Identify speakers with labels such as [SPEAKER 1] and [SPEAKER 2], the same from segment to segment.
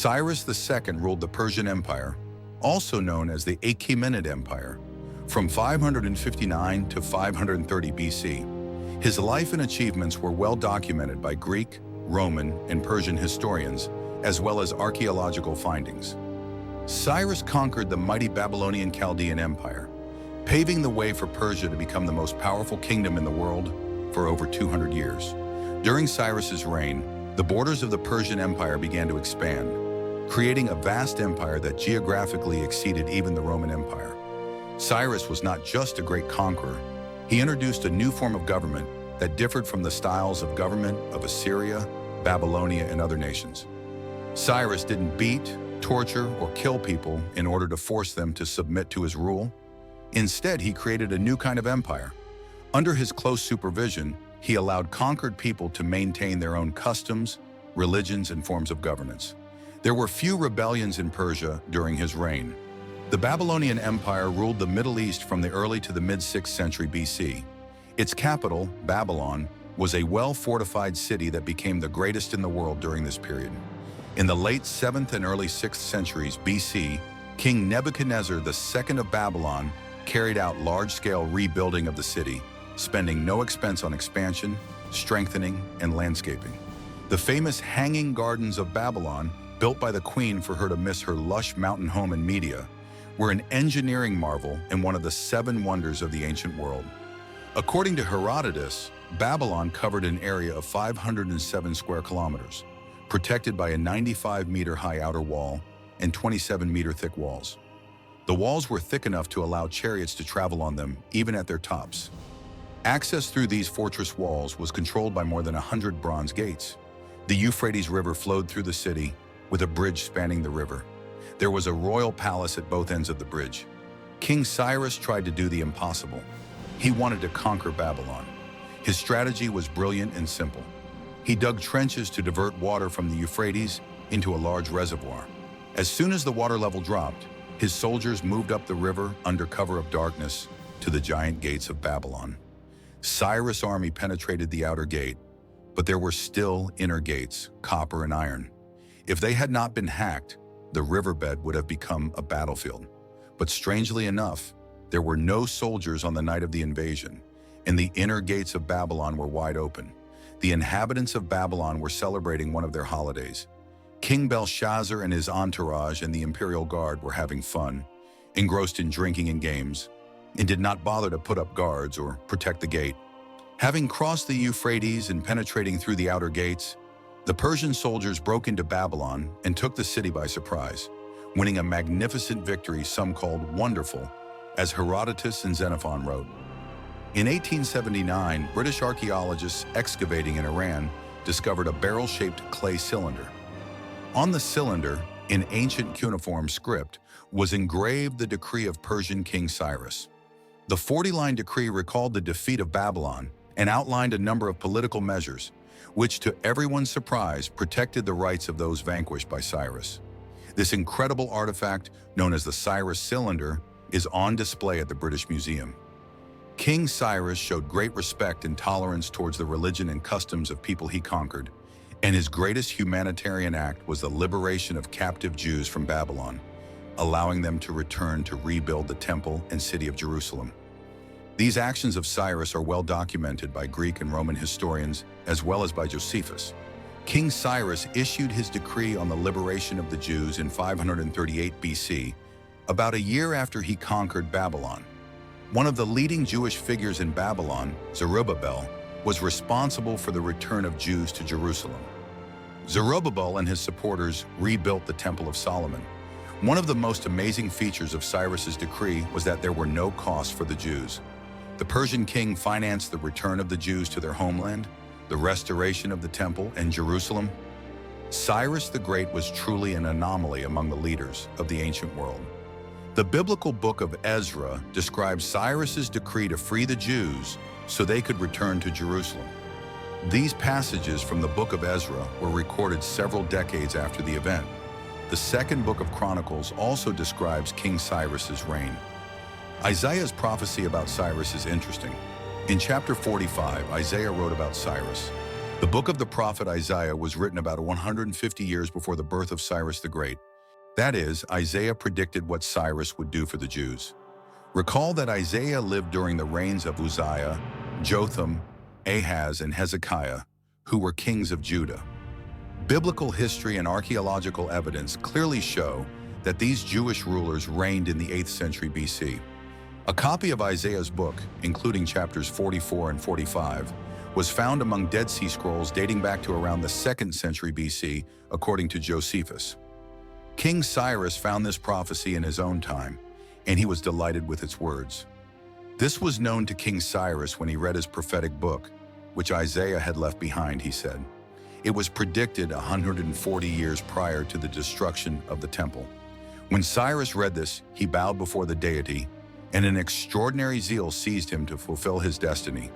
[SPEAKER 1] Cyrus II ruled the Persian Empire, also known as the Achaemenid Empire, from 559 to 530 BC. His life and achievements were well documented by Greek, Roman, and Persian historians, as well as archaeological findings. Cyrus conquered the mighty Babylonian Chaldean Empire, paving the way for Persia to become the most powerful kingdom in the world for over 200 years. During Cyrus's reign, the borders of the Persian Empire began to expand, creating a vast empire that geographically exceeded even the Roman Empire. Cyrus was not just a great conqueror, he introduced a new form of government that differed from the styles of government of Assyria, Babylonia, and other nations. Cyrus didn't beat, torture, or kill people in order to force them to submit to his rule. Instead, he created a new kind of empire. Under his close supervision, he allowed conquered people to maintain their own customs, religions, and forms of governance. There were few rebellions in Persia during his reign. The Babylonian Empire ruled the Middle East from the early to the mid-6th century BC. Its capital, Babylon, was a well-fortified city that became the greatest in the world during this period. In the late 7th and early 6th centuries BC, King Nebuchadnezzar II of Babylon carried out large-scale rebuilding of the city, spending no expense on expansion, strengthening, and landscaping. The famous Hanging Gardens of Babylon, built by the queen for her to miss her lush mountain home in Media, were an engineering marvel and one of the 7 wonders of the ancient world. According to Herodotus, Babylon covered an area of 507 square kilometers, protected by a 95-meter-high outer wall and 27-meter-thick walls. The walls were thick enough to allow chariots to travel on them, even at their tops. Access through these fortress walls was controlled by more than 100 bronze gates. The Euphrates River flowed through the city, with a bridge spanning the river. There was a royal palace at both ends of the bridge. King Cyrus tried to do the impossible. He wanted to conquer Babylon. His strategy was brilliant and simple. He dug trenches to divert water from the Euphrates into a large reservoir. As soon as the water level dropped, his soldiers moved up the river under cover of darkness to the giant gates of Babylon. Cyrus' army penetrated the outer gate, but there were still inner gates, copper and iron. If they had not been hacked, the riverbed would have become a battlefield. But strangely enough, there were no soldiers on the night of the invasion, and the inner gates of Babylon were wide open. The inhabitants of Babylon were celebrating one of their holidays. King Belshazzar and his entourage and the imperial guard were having fun, engrossed in drinking and games, and did not bother to put up guards or protect the gate. Having crossed the Euphrates and penetrating through the outer gates, the Persian soldiers broke into Babylon and took the city by surprise, winning a magnificent victory some called wonderful, as Herodotus and Xenophon wrote. In 1879, British archaeologists excavating in Iran discovered a barrel-shaped clay cylinder. On the cylinder, in ancient cuneiform script, was engraved the decree of Persian King Cyrus. The 40-line decree recalled the defeat of Babylon and outlined a number of political measures, which to everyone's surprise protected the rights of those vanquished by Cyrus. This incredible artifact, known as the Cyrus cylinder, is on display at the British Museum. King Cyrus showed great respect and tolerance towards the religion and customs of people he conquered, and his greatest humanitarian act was the liberation of captive Jews from Babylon, allowing them to return to rebuild the temple and city of Jerusalem. These actions of Cyrus are well documented by Greek and Roman historians, as well as by Josephus. King Cyrus issued his decree on the liberation of the Jews in 538 BC, about a year after he conquered Babylon. One of the leading Jewish figures in Babylon, Zerubbabel, was responsible for the return of Jews to Jerusalem. Zerubbabel and his supporters rebuilt the Temple of Solomon. One of the most amazing features of Cyrus's decree was that there were no costs for the Jews. The Persian king financed the return of the Jews to their homeland, the restoration of the temple and Jerusalem. Cyrus the Great was truly an anomaly among the leaders of the ancient world. The biblical book of Ezra describes Cyrus's decree to free the Jews so they could return to Jerusalem. These passages from the book of Ezra were recorded several decades after the event. The second book of Chronicles also describes King Cyrus's reign. Isaiah's prophecy about Cyrus is interesting. In chapter 45, Isaiah wrote about Cyrus. The book of the prophet Isaiah was written about 150 years before the birth of Cyrus the Great. That is, Isaiah predicted what Cyrus would do for the Jews. Recall that Isaiah lived during the reigns of Uzziah, Jotham, Ahaz, and Hezekiah, who were kings of Judah. Biblical history and archaeological evidence clearly show that these Jewish rulers reigned in the 8th century BC. A copy of Isaiah's book, including chapters 44 and 45, was found among Dead Sea Scrolls dating back to around the 2nd century BC, according to Josephus. King Cyrus found this prophecy in his own time, and he was delighted with its words. This was known to King Cyrus when he read his prophetic book, which Isaiah had left behind, he said. It was predicted 140 years prior to the destruction of the temple. When Cyrus read this, he bowed before the deity, and an extraordinary zeal seized him to fulfill his destiny.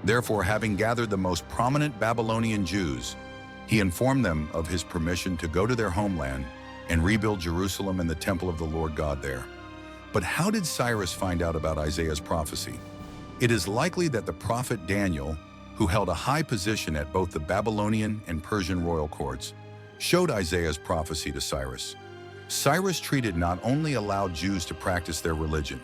[SPEAKER 1] Therefore, having gathered the most prominent Babylonian Jews, he informed them of his permission to go to their homeland and rebuild Jerusalem and the temple of the Lord God there. But how did Cyrus find out about Isaiah's prophecy? It is likely that the prophet Daniel, who held a high position at both the Babylonian and Persian royal courts, showed Isaiah's prophecy to Cyrus. Cyrus treated not only allowed Jews to practice their religion,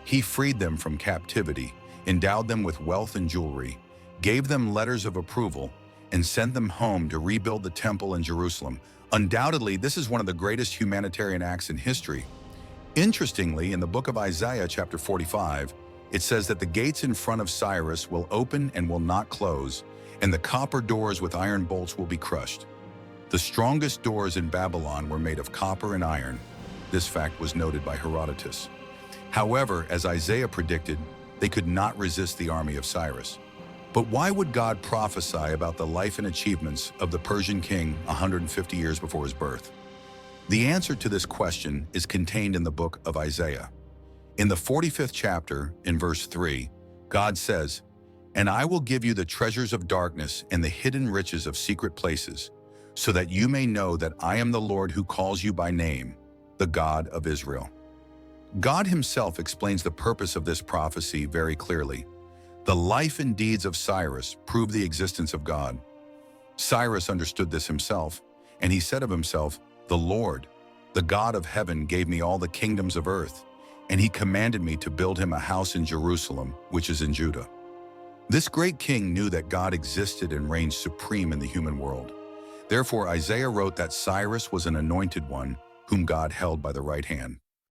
[SPEAKER 1] he freed them from captivity, endowed them with wealth and jewelry, gave them letters of approval, and sent them home to rebuild the temple in Jerusalem. Undoubtedly, this is one of the greatest humanitarian acts in history. Interestingly, in the book of Isaiah, chapter 45, it says that the gates in front of Cyrus will open and will not close, and the copper doors with iron bolts will be crushed. The strongest doors in Babylon were made of copper and iron. This fact was noted by Herodotus. However, as Isaiah predicted, they could not resist the army of Cyrus. But why would God prophesy about the life and achievements of the Persian king 150 years before his birth? The answer to this question is contained in the book of Isaiah. In the 45th chapter, in verse 3, God says, "And I will give you the treasures of darkness and the hidden riches of secret places, so that you may know that I am the Lord who calls you by name, the God of Israel." God himself explains the purpose of this prophecy very clearly. The life and deeds of Cyrus prove the existence of God. Cyrus understood this himself, and he said of himself, "The Lord, the God of heaven, gave me all the kingdoms of earth, and he commanded me to build him a house in Jerusalem, which is in Judah." This great king knew that God existed and reigned supreme in the human world. Therefore, Isaiah wrote that Cyrus was an anointed one whom God held by the right hand.